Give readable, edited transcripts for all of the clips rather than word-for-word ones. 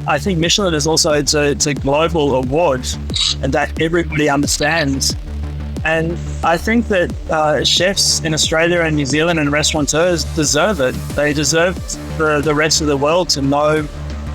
I think Michelin is also, it's a global award and that everybody understands. And I think that chefs in Australia and New Zealand and restaurateurs deserve it. They deserve the rest of the world to know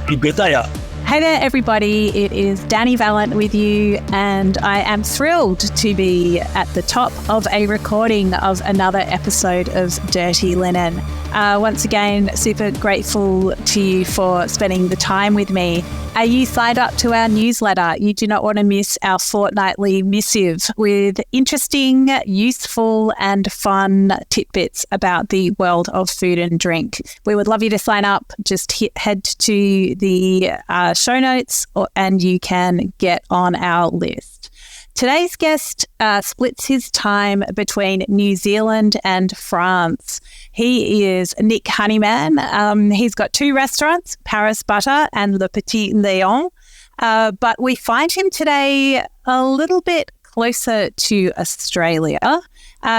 how good they are. Hey there, everybody. It is Dani Valent with you, and I am thrilled to be at the top of a recording of another episode of Dirty Linen. Once again, super grateful to you for spending the time with me. Are you signed up to our newsletter? You do not want to miss our fortnightly missive with interesting, useful and fun tidbits about the world of food and drink. We would love you to sign up. Just head to the show notes and you can get on our list. Today's guest splits his time between New Zealand and France. He is Nick Honeyman. He's got two restaurants, Paris Butter and Le Petit Léon. But we find him today a little bit closer to Australia.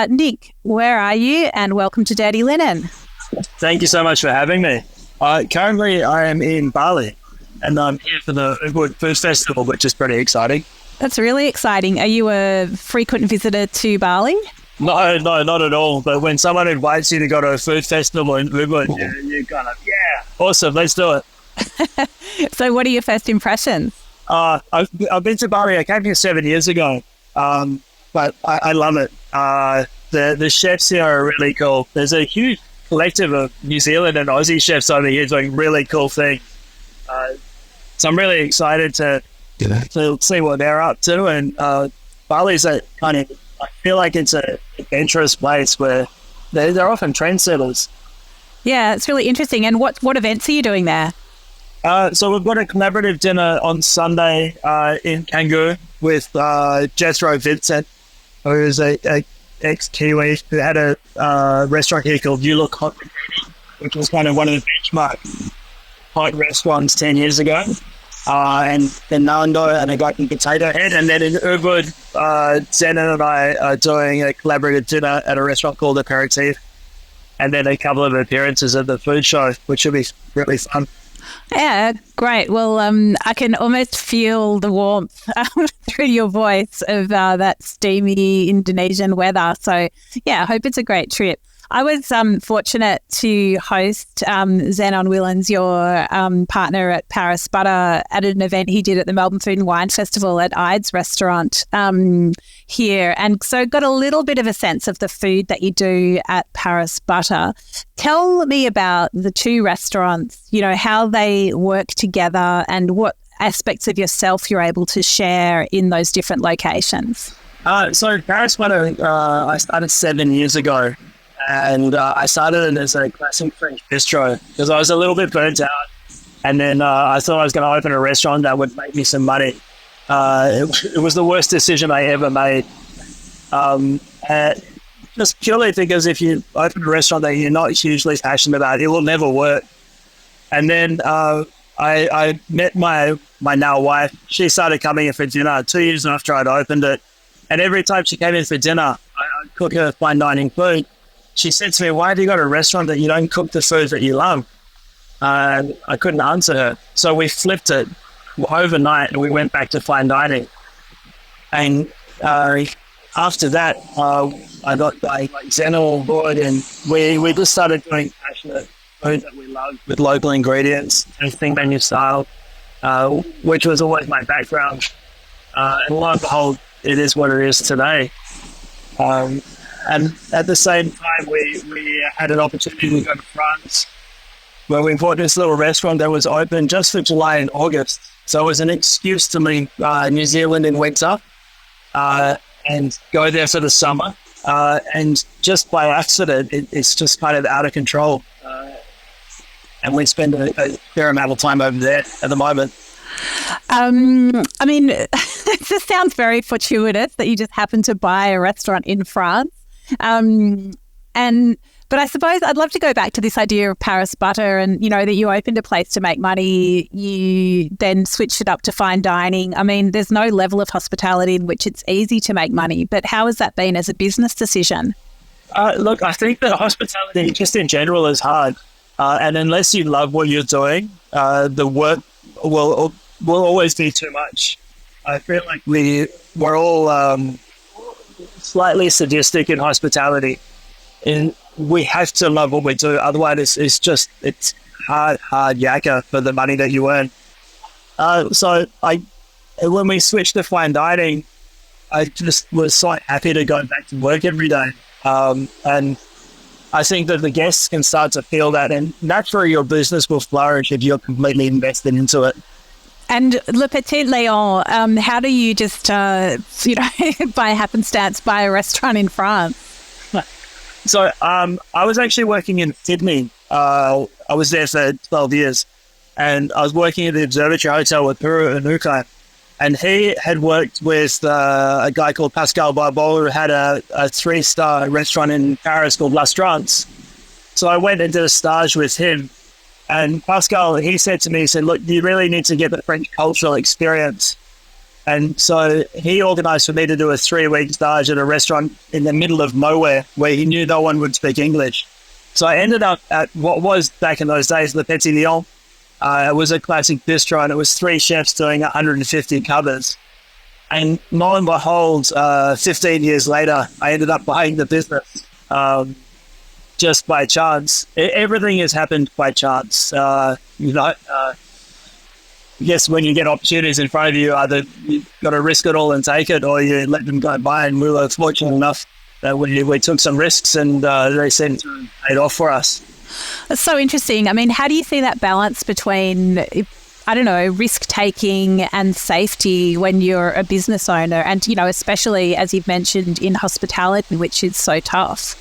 Nick, where are you? And welcome to Dirty Linen. Thank you so much for having me. Currently, I am in Bali and I'm here for the Humour Food Festival, which is pretty exciting. That's really exciting. Are you a frequent visitor to Bali? No, not at all. But when someone invites you to go to a food festival in Melbourne, you're kind of, yeah, awesome, let's do it. So what are your first impressions? I've been to Bali. I came here 7 years ago, but I love it. The chefs here are really cool. There's a huge collective of New Zealand and Aussie chefs over here doing really cool things. So I'm really excited to see what they're up to. And Bali's a kind of, I feel like it's an adventurous place where they're often trendsetters. Yeah, it's really interesting. And what events are you doing there? So we've got a collaborative dinner on Sunday in Canggu with Jethro Vincent, who is a ex-Kiwi who had a restaurant here called You Look Hot, which was kind of one of the benchmark hot restaurants 10 years ago. And then Nando and a guy from Potato Head. And then in Ubud, Zenon and I are doing a collaborative dinner at a restaurant called Aperitif. And then a couple of appearances at the food show, which should be really fun. Yeah, great. Well, I can almost feel the warmth through your voice of that steamy Indonesian weather. So, yeah, I hope it's a great trip. I was fortunate to host Zenon Willens, your partner at Paris Butter, at an event he did at the Melbourne Food and Wine Festival at Ide's restaurant here. And so got a little bit of a sense of the food that you do at Paris Butter. Tell me about the two restaurants, you know, how they work together and what aspects of yourself you're able to share in those different locations. So Paris Butter, I started 7 years ago. And I started it as a classic French bistro because I was a little bit burnt out. And then I thought I was going to open a restaurant that would make me some money. It was the worst decision I ever made. Just purely because if you open a restaurant that you're not hugely passionate about, it will never work. And then I met my now wife. She started coming in for dinner 2 years after I'd opened it. And every time she came in for dinner, I'd cook her fine dining food. She said to me, "Why have you got a restaurant that you don't cook the food that you love?" And I couldn't answer her. So we flipped it overnight and we went back to fine dining. And after that, I got like Zenon on board and we just started doing passionate food that we love with local ingredients, tasting menu style, which was always my background. And lo and behold, it is what it is today. And at the same time, we had an opportunity to go to France, where we bought this little restaurant that was open just for July and August. So it was an excuse to leave New Zealand in winter and go there for the summer. And just by accident, it's just kind of out of control. And we spend a fair amount of time over there at the moment. I mean, it just sounds very fortuitous that you just happened to buy a restaurant in France. But I suppose I'd love to go back to this idea of Paris Butter and, you know, that you opened a place to make money, you then switched it up to fine dining. I mean, there's no level of hospitality in which it's easy to make money, but how has that been as a business decision? Look, I think that hospitality just in general is hard. And unless you love what you're doing, the work will always be too much. I feel like we're all slightly sadistic in hospitality, and we have to love what we do. Otherwise, it's hard yakka for the money that you earn. So when we switched to fine dining, I just was so happy to go back to work every day. And I think that the guests can start to feel that, and naturally your business will flourish if you're completely invested into it. And Le Petit Léon, how do you just, by happenstance, buy a restaurant in France? So I was actually working in Sydney. I was there for 12 years, and I was working at the Observatory Hotel with Puru and Huck. And he had worked with a guy called Pascal Barbeau, who had a 3-star restaurant in Paris called L'Astrance. So I went and did a stage with him. And Pascal, he said to me, he said, look, you really need to get the French cultural experience. And so he organised for me to do a 3-week stage at a restaurant in the middle of nowhere where he knew no one would speak English. So I ended up at what was, back in those days, Le Petit Léon. It was a classic bistro, and it was 3 chefs doing 150 covers. And lo and behold, 15 years later, I ended up buying the business just by chance. Everything has happened by chance. Yes, when you get opportunities in front of you, either you've got to risk it all and take it, or you let them go by. And we were fortunate enough that we took some risks, and they seemed to paid off for us. That's so interesting. I mean, how do you see that balance between, I don't know, risk-taking and safety when you're a business owner? And, especially, as you've mentioned, in hospitality, which is so tough.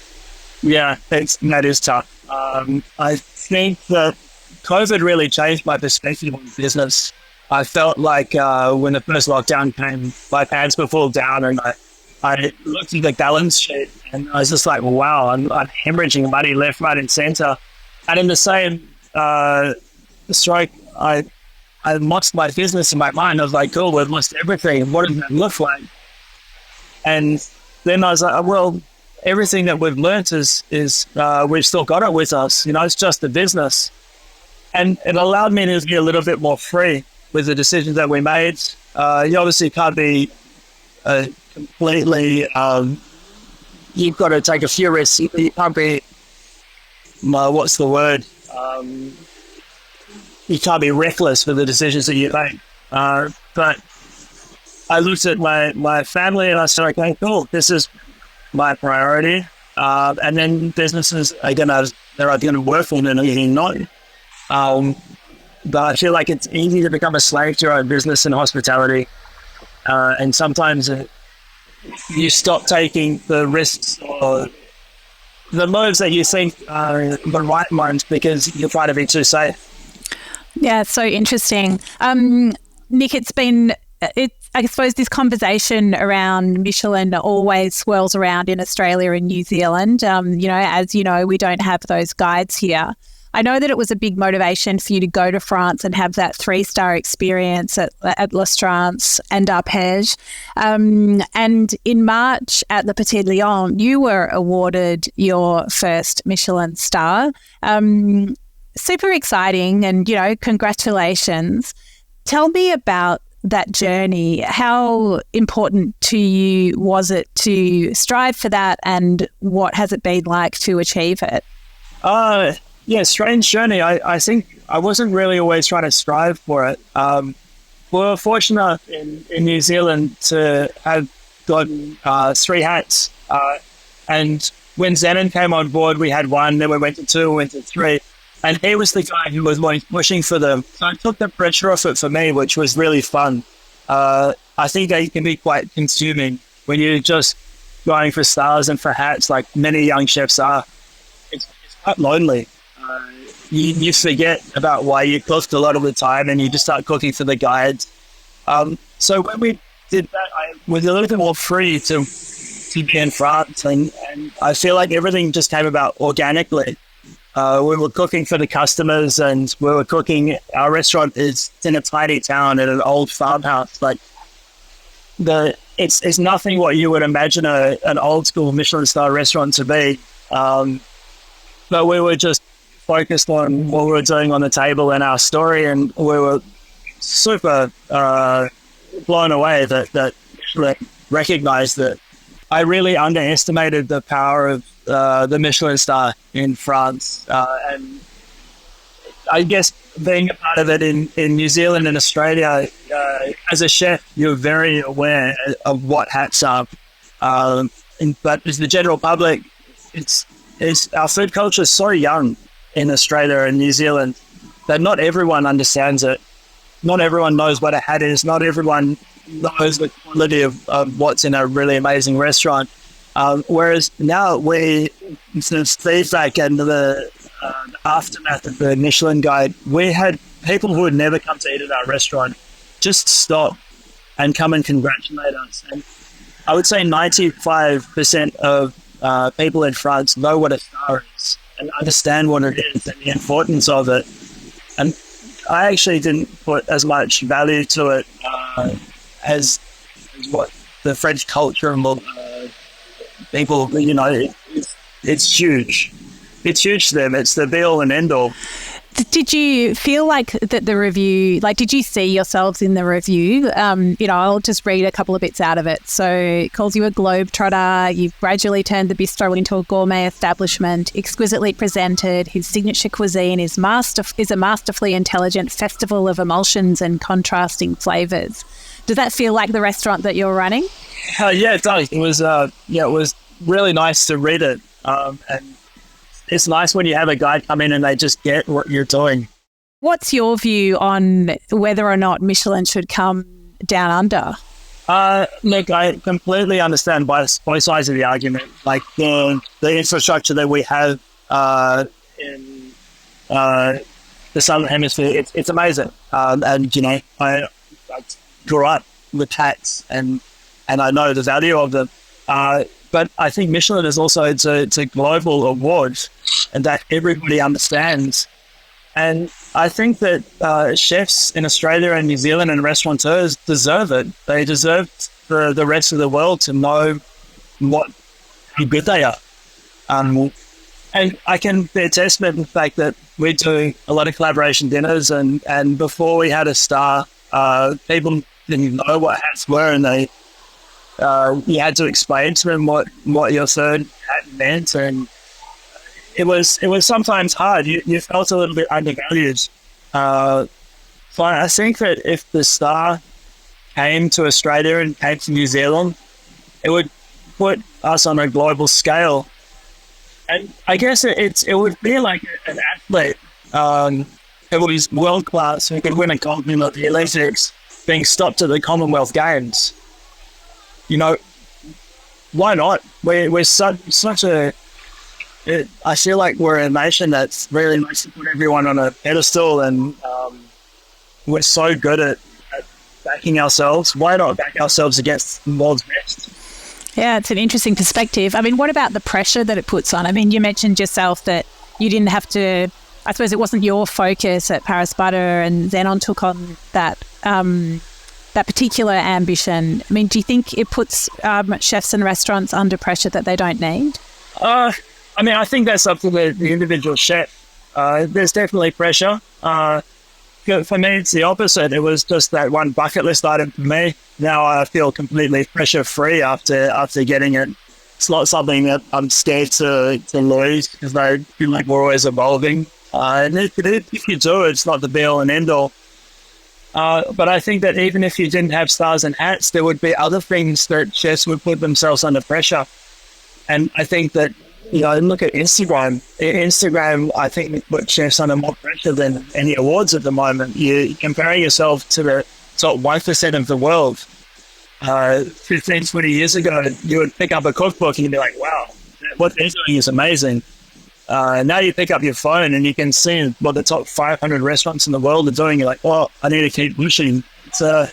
Yeah, that is tough. I think that COVID really changed my perspective on business. I felt like when the first lockdown came, my pants were full down, and I looked at the balance sheet, and I was just like, wow, I'm hemorrhaging money left, right, and center. And in the same stroke, I lost my business in my mind. I was like, cool, we've lost everything. What does that look like? And then I was like, well, everything that we've learnt is we've still got it with us. It's just a business. And it allowed me to be a little bit more free with the decisions that we made. You obviously can't be completely, you've got to take a few risks. You can't be, what's the word? You can't be reckless for the decisions that you make. But I looked at my family and I said, okay, cool, this is my priority. And then businesses are going to work for me and not. But I feel like it's easy to become a slave to your own business in hospitality. And sometimes you stop taking the risks or the moves that you think are the right ones because you're trying to be too safe. Yeah, it's so interesting. Nick, I suppose this conversation around Michelin always swirls around in Australia and New Zealand. As you know, we don't have those guides here. I know that it was a big motivation for you to go to France and have that 3-star experience at L'Astrance and Arpège. And in March at Le Petit Léon, you were awarded your first Michelin star. Super exciting, and, congratulations. Tell me about that journey. How important to you was it to strive for that, and what has it been like to achieve it? Yeah, strange journey. I think I wasn't really always trying to strive for it. We were fortunate in New Zealand to have gotten 3 hats. And when Zenon came on board, we had 1, then we went to 2, we went to 3. And he was the guy who was pushing for them. So it took the pressure off it for me, which was really fun. I think they can be quite consuming when you're just going for stars and for hats like many young chefs are. It's quite lonely. You forget about why you cooked a lot of the time, and you just start cooking for the guides. So when we did that, I was a little bit more free to be in France, and I feel like everything just came about organically. We were cooking for the customers, and we were cooking. Our restaurant is in a tiny town in an old farmhouse. Like it's nothing what you would imagine an old school Michelin star restaurant to be. But we were just focused on what we were doing on the table and our story, and we were super blown away that Michelin recognized that. I really underestimated the power of the Michelin star in France, and I guess being a part of it in New Zealand and Australia, as a chef, you're very aware of what hats are. But as the general public, it's our food culture is so young in Australia and New Zealand that not everyone understands it. Not everyone knows what a hat is. Not everyone knows the quality of what's in a really amazing restaurant. Whereas now since feedback and the aftermath of the Michelin Guide, we had people who would never come to eat at our restaurant just stop and come and congratulate us. And I would say 95% of people in France know what a star is and understand what it is and the importance of it. And I actually didn't put as much value to it as what the French culture and people, it's huge. It's huge to them. It's the be-all and end-all. Did you feel like that the review, did you see yourselves in the review? I'll just read a couple of bits out of it. So it calls you a globetrotter. You've gradually turned the bistro into a gourmet establishment, exquisitely presented. His signature cuisine is a masterfully intelligent festival of emulsions and contrasting flavours. Does that feel like the restaurant that you're running? Yeah, it does. It was really nice to read it. And it's nice when you have a guide come in and they just get what you're doing. What's your view on whether or not Michelin should come down under? Look, I completely understand both sides of the argument. Like the infrastructure that we have in the Southern Hemisphere, it's amazing. And I grew up with hats and I know the value of them. But I think Michelin is also, it's a global award and that everybody understands. And I think that chefs in Australia and New Zealand and restaurateurs deserve it. They deserve for the rest of the world to know how good they are. And I can bear testament to the fact that we do a lot of collaboration dinners and before we had a star, people didn't know what hats were and you had to explain to them what your third hat meant, and it was sometimes hard. You felt a little bit undervalued. So I think that if the star came to Australia and came to New Zealand, it would put us on a global scale. And I guess it would be like an athlete who was world class, who could win a gold medal at the Olympics, being stopped at the Commonwealth Games. Why not? We're such a... I feel like we're a nation that's really likes to put everyone on a pedestal, and we're so good at backing ourselves. Why not back ourselves against the world's best? Yeah, it's an interesting perspective. I mean, what about the pressure that it puts on? I mean, you mentioned yourself that you didn't have to... I suppose it wasn't your focus at Paris Butter, and Zenon took on that particular ambition. I mean, do you think it puts chefs and restaurants under pressure that they don't need? I think that's up to the individual chef. There's definitely pressure. For me, it's the opposite. It was just that one bucket list item for me. Now I feel completely pressure-free after getting it. It's not something that I'm scared to lose because I feel like we're always evolving. And if you do, it's not the be-all and end-all. But I think that even if you didn't have stars and hats, there would be other things that chefs would put themselves under pressure. And I think that, look at Instagram. Instagram, I think, would put chefs under more pressure than any awards at the moment. You're comparing yourself to the top 1% of the world. 15, 20 years ago, you would pick up a cookbook and you'd be like, wow, what they're doing is amazing. Now you pick up your phone and you can see what the top 500 restaurants in the world are doing. You're like, well, I need to keep pushing. It's a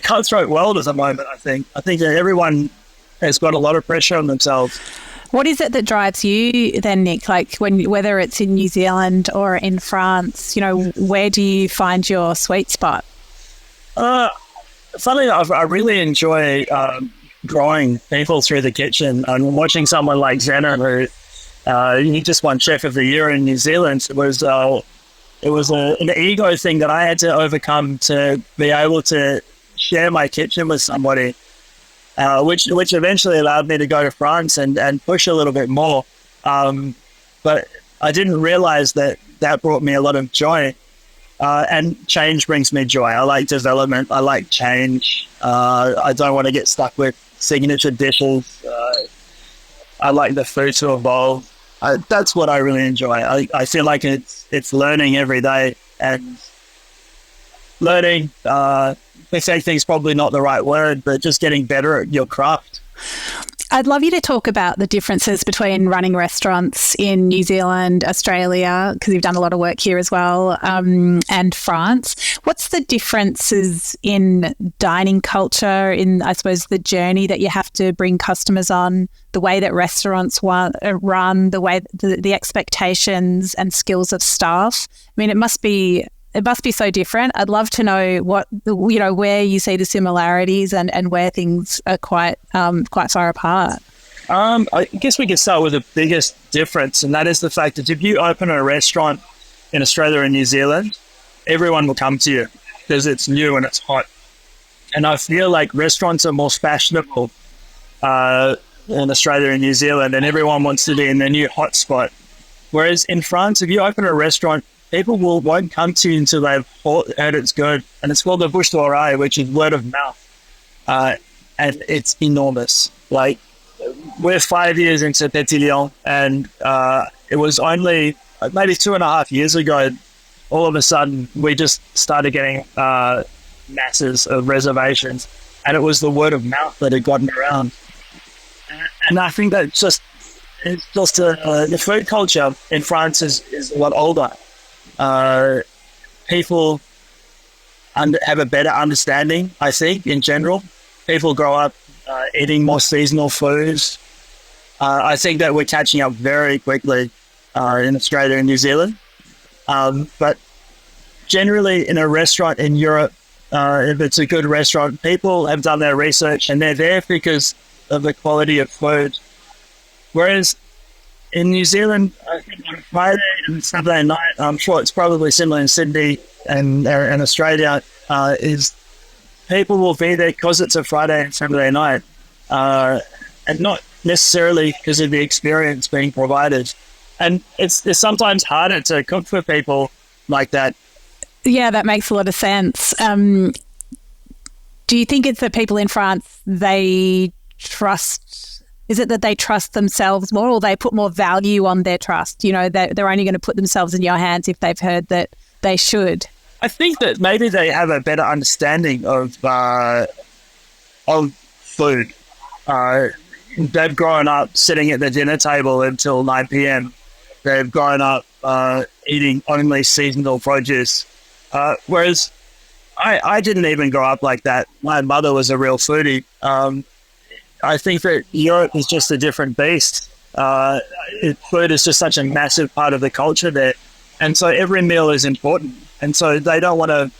cutthroat world at the moment, I think. I think that everyone has got a lot of pressure on themselves. What is it that drives you then, Nick? Like whether it's in New Zealand or in France, where do you find your sweet spot? Funnily enough, I really enjoy drawing people through the kitchen and watching someone like Zenon, who he just won Chef of the Year in New Zealand, was it was an ego thing that I had to overcome to be able to share my kitchen with somebody, which eventually allowed me to go to France and push a little bit more. But I didn't realize that brought me a lot of joy. And change brings me joy. I like development. I like change. I don't want to get stuck with signature dishes. I like the food to evolve. That's what I really enjoy. I feel like it's learning every day, and learning, perfecting is probably not the right word, but just getting better at your craft. I'd love you to talk about the differences between running restaurants in New Zealand, Australia, because you've done a lot of work here as well, and France. What's the differences in dining culture, in, I suppose, the journey that you have to bring customers on, the way that restaurants run, the way the expectations and skills of staff? I mean, it must be so different. I'd love to know where you see the similarities and where things are quite far apart. I guess we could start with the biggest difference, and that is the fact that if you open a restaurant in Australia and New Zealand, everyone will come to you because it's new and it's hot. And I feel like restaurants are more fashionable in Australia and New Zealand, and everyone wants to be in the new hot spot. Whereas in France, if you open a restaurant, people won't come to you until they've heard it's good. And it's called the bouche d'oreille, which is word of mouth. And it's enormous. Like, we're 5 years into Petit, and it was only maybe 2.5 years ago, all of a sudden, we just started getting masses of reservations. And it was the word of mouth that had gotten around. And I think that the food culture in France is a lot older. People have a better understanding, I think, in general. People grow up eating more seasonal foods. I think that we're catching up very quickly in Australia and New Zealand. But generally in a restaurant in Europe, if it's a good restaurant, people have done their research and they're there because of the quality of food. Whereas in New Zealand, I think on Friday and Saturday night, I'm sure it's probably similar in Sydney and Australia, is people will be there because it's a Friday and Saturday night, and not necessarily because of the experience being provided. And it's sometimes harder to cook for people like that. Yeah, that makes a lot of sense. Do you think it's that people in France, they trust... Is it that they trust themselves more, or they put more value on their trust? You know, they're only going to put themselves in your hands if they've heard that they should. I think that maybe they have a better understanding of food. They've grown up sitting at the dinner table until 9 p.m. They've grown up eating only seasonal produce. Whereas I didn't even grow up like that. My mother was a real foodie. I think that Europe is just a different beast. Food is just such a massive part of the culture there. And so every meal is important. And so they don't want to...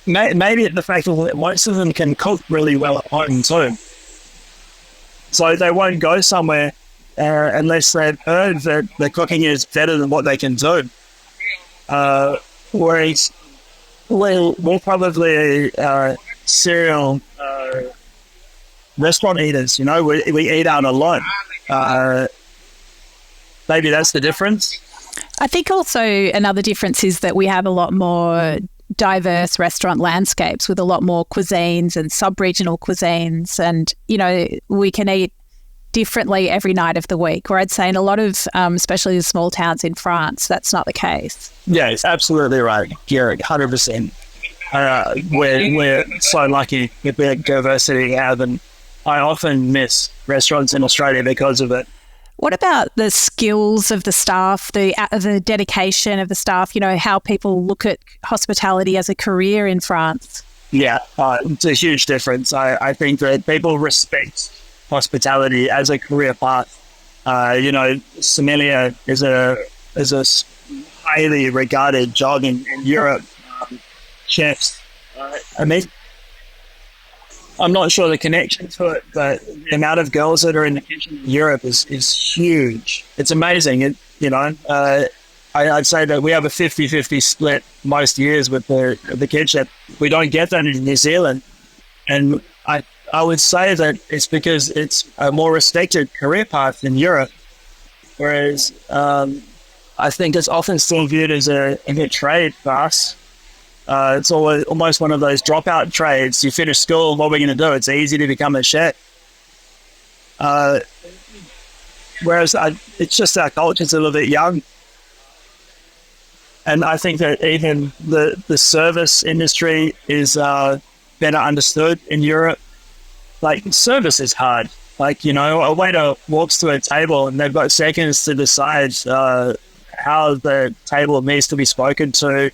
Maybe the fact that most of them can cook really well at home too. So they won't go somewhere unless they've heard that the cooking is better than what they can do. Whereas we're probably serial... restaurant eaters, you know, we eat out a lot. Maybe that's the difference. I think also another difference is that we have a lot more diverse restaurant landscapes with a lot more cuisines and sub-regional cuisines, and, you know, we can eat differently every night of the week, where I'd say in a lot of, especially the small towns in France, that's not the case. Yeah, it's absolutely right, Garrett, 100%. We're so lucky with the diversity we have, and I often miss restaurants in Australia because of it. What about the skills of the staff, the dedication of the staff, you know, how people look at hospitality as a career in France? Yeah, it's a huge difference. I think that people respect hospitality as a career path. You know, sommelier is a highly regarded job in Europe. Chefs, I mean, I'm not sure the connection to it, but the amount of girls that are in the kitchen in Europe is huge. It's amazing. I'd say that we have a 50-50 split most years with the kitchen. We don't get that in New Zealand. And I would say that it's because it's a more restricted career path in Europe, whereas I think it's often still viewed as a trade for us. It's almost one of those dropout trades. You finish school, what are we going to do? It's easy to become a chef. Whereas it's just our culture's a little bit young. And I think that even the service industry is better understood in Europe. Like, service is hard. Like, a waiter walks to a table and they've got seconds to decide how the table needs to be spoken to.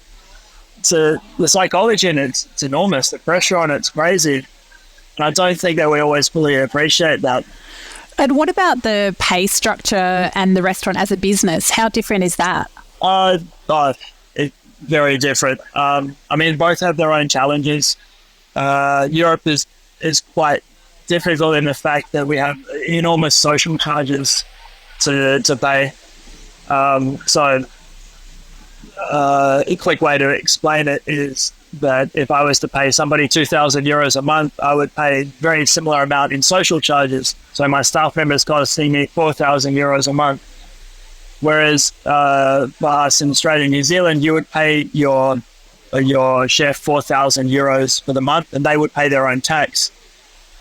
The psychology in it's enormous. The pressure on it's crazy. And I don't think that we always fully appreciate that. And what about the pay structure and the restaurant as a business? How different is that? It's very different. Both have their own challenges. Europe is quite difficult in the fact that we have enormous social charges to pay. A quick way to explain it is that if I was to pay somebody €2,000 a month, I would pay a very similar amount in social charges. So my staff members costing me €4,000 a month. Whereas for us in Australia and New Zealand, you would pay your chef €4,000 for the month, and they would pay their own tax.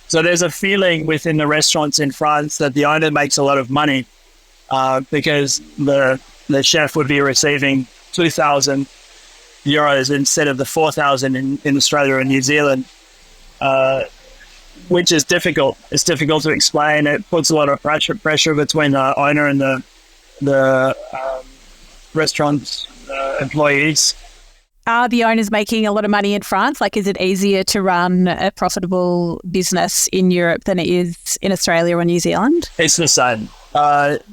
So there's a feeling within the restaurants in France that the owner makes a lot of money because the chef would be receiving €2,000 instead of the 4,000 in Australia and New Zealand, which is difficult. It's difficult to explain. It puts a lot of pressure between the owner and the restaurant employees. Are the owners making a lot of money in France? Like, is it easier to run a profitable business in Europe than it is in Australia or New Zealand? It's the same.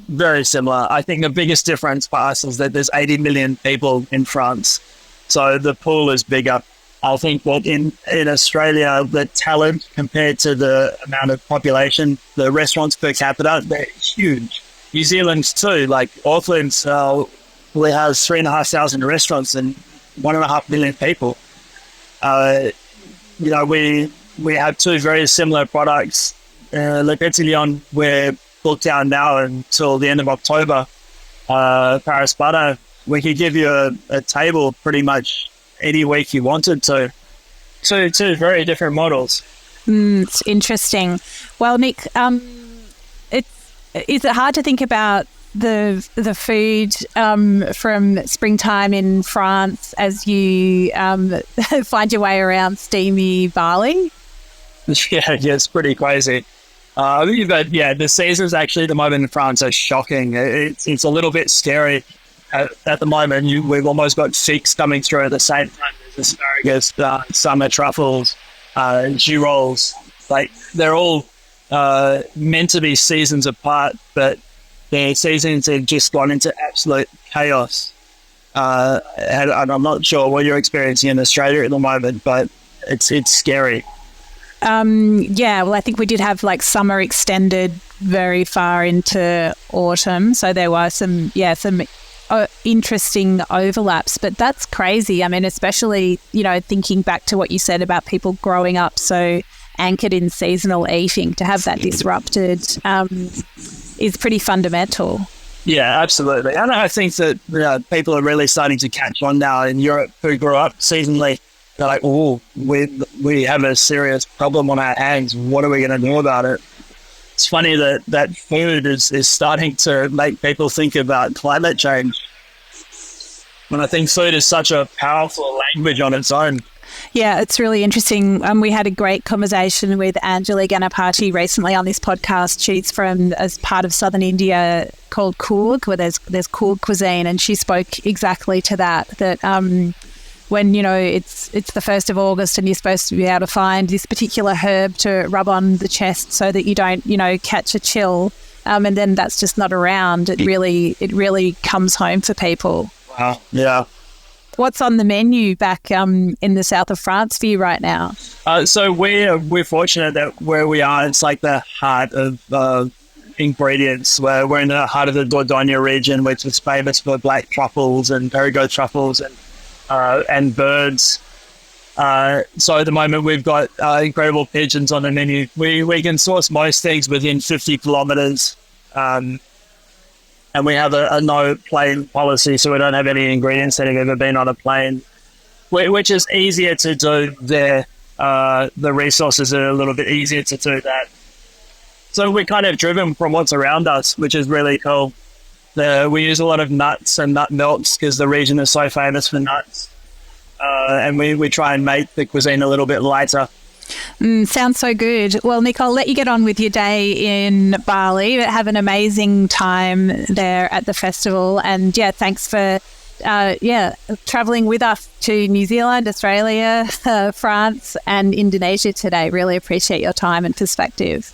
Very similar. I think the biggest difference for us is that there's 80 million people in France. So the pool is bigger. I think that in Australia, the talent compared to the amount of population, the restaurants per capita, they're huge. New Zealand's too. Like Auckland, we have 3,500 restaurants and 1.5 million people. We have two very similar products. Le Petit, we're booked down now until the end of October. Paris Butter, we could give you a table pretty much any week you wanted to. Two very different models. It's interesting. Well, Nick, is it hard to think about the food from springtime in France as you find your way around steamy Bali? Yeah, it's pretty crazy. But the seasons actually at the moment in France are shocking. It's a little bit scary at the moment. We've almost got figs coming through at the same time. There's asparagus, summer truffles, girolles. Like, they're all meant to be seasons apart, but their seasons have just gone into absolute chaos. And I'm not sure what you're experiencing in Australia at the moment, but it's scary. Well, I think we did have summer extended very far into autumn. So there were some interesting overlaps, but that's crazy. I mean, especially, thinking back to what you said about people growing up so anchored in seasonal eating, to have that disrupted is pretty fundamental. Yeah, absolutely. And I think that people are really starting to catch on now in Europe who grew up seasonally. They're like, oh, we have a serious problem on our hands. What are we going to do about it? It's funny that food is starting to make people think about climate change. And I think food is such a powerful language on its own. Yeah, it's really interesting. We had a great conversation with Anjali Ganapati recently on this podcast. She's as part of southern India called Coorg, where there's Coorg cuisine, and she spoke exactly to that when it's the 1st of August and you're supposed to be able to find this particular herb to rub on the chest so that you don't catch a chill, and then that's just not around. It really comes home for people. Wow. Yeah. What's on the menu back in the south of France for you right now? So we're fortunate that where we are, it's like the heart of ingredients. We're in the heart of the Dordogne region, which is famous for black truffles and Perigord truffles and birds. So at the moment, we've got incredible pigeons on the menu. We can source most things within 50 kilometres. And we have a no plane policy, so we don't have any ingredients that have ever been on a plane, which is easier to do there. The resources are a little bit easier to do that. So we're kind of driven from what's around us, which is really cool. We use a lot of nuts and nut milks because the region is so famous for nuts. And we try and make the cuisine a little bit lighter. Sounds so good. Well, Nick, I'll let you get on with your day in Bali, but have an amazing time there at the festival. And yeah, thanks for traveling with us to New Zealand, Australia, France and Indonesia today. Really appreciate your time and perspective.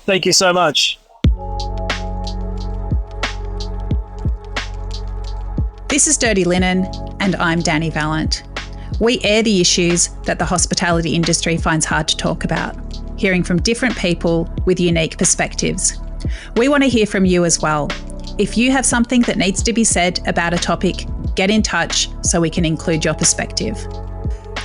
Thank you so much. This is Dirty Linen, and I'm Dani Valent. We air the issues that the hospitality industry finds hard to talk about, hearing from different people with unique perspectives. We want to hear from you as well. If you have something that needs to be said about a topic, get in touch so we can include your perspective.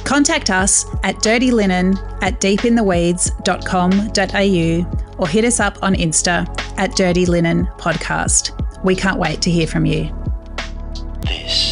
Contact us at dirtylinen@deepintheweeds.com.au or hit us up on Insta at Dirty Linen Podcast. We can't wait to hear from you. This